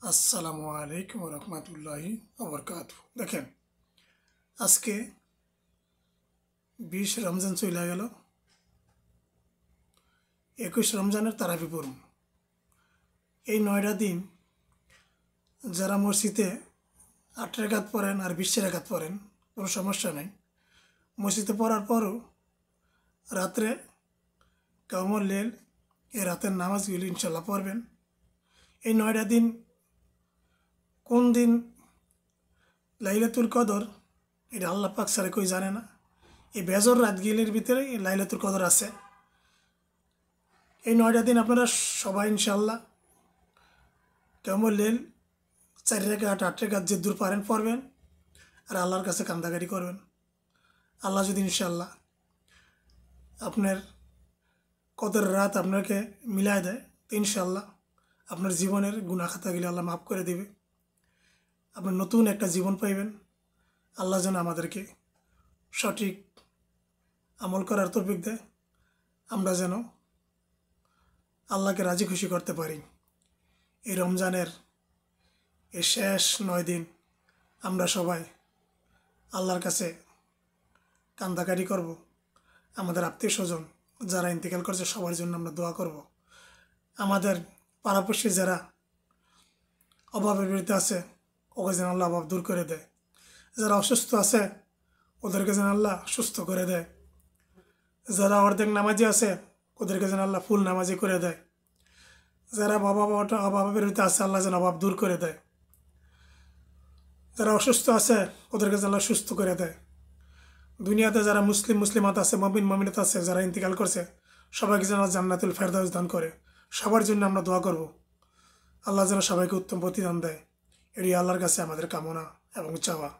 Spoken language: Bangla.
আসসালামু আলাইকুম রহমতুল্লাহি ওবরকাত। দেখেন, আজকে 20 রমজান চলে গেল। 21 রমজানের তারাবি পড়ব। এই 9টা দিন যারা মসজিদে 8 রাকাত পড়েন আর 20 রাকাত পড়েন, কোনো সমস্যা নেই। মসজিদে পড়ার পরও রাত্রে কিয়ামুল লাইল, এই রাতের নামাজগুলি ইনশাল্লাহ পড়বেন। এই 9টা দিন কোন দিন লাইলাতুল কদর, এটা আল্লাহ পাক ছাড়া কেউ জানে না। এই বেজর রাতগুলির ভিতরে এই লাইলাতুল কদর আছে। এই 9টা দিন আপনারা সবাই ইনশাল্লাহ কিয়ামুল লাইল 4 রাকাত 8 রাকাত যে দূর পারেন পড়বেন আর আল্লাহর কাছে কান্দাকাটি করবেন। আল্লাহ যদি ইনশাল্লাহ আপনার কদর রাত আপনাকে মিলায় দেয়, তো ইনশাল্লাহ আপনার জীবনের গুনাহ খাতাগুলি আল্লাহ মাফ করে দেবে। আপনি নতুন একটা জীবন পাইবেন। আল্লাহ যেন আমাদেরকে সঠিক আমল করার তৌফিক দেয়, আমরা যেন আল্লাহকে রাজি খুশি করতে পারি। এই রমজানের এই শেষ 9 দিন আমরা সবাই আল্লাহর কাছে কান্দাকাটি করব। আমাদের আত্মীয় স্বজন যারা ইন্তেকাল করছে সবার জন্য আমরা দোয়া করব। আমাদের পাড়াপড়শি যারা অভাবের বিরুদ্ধে আছে, ওকে যেন আল্লাহ অভাব দূর করে দেয়। যারা অসুস্থ আছে ওদেরকে যেন আল্লাহ সুস্থ করে দেয়। যারা অর্ধেক নামাজি আছে ওদেরকে যেন আল্লাহ ফুল নামাজি করে দেয়। যারা অভাবের বিরুদ্ধে আছে আল্লাহ যেন অভাব দূর করে দেয়। যারা অসুস্থ আছে ওদেরকে যেন আল্লাহ সুস্থ করে দেয়। দুনিয়াতে যারা মুসলিমাত আছে, মমিনাত আছে, যারা ইন্তেকাল করছে সবাইকে যেন জান্নাতুল ফেরদাউস দান করে। সবার জন্য আমরা দোয়া করব। আল্লাহ যেন সবাইকে উত্তম প্রতিদান দেয়। এটি আল্লাহর কাছে আমাদের কামনা এবং চাওয়া।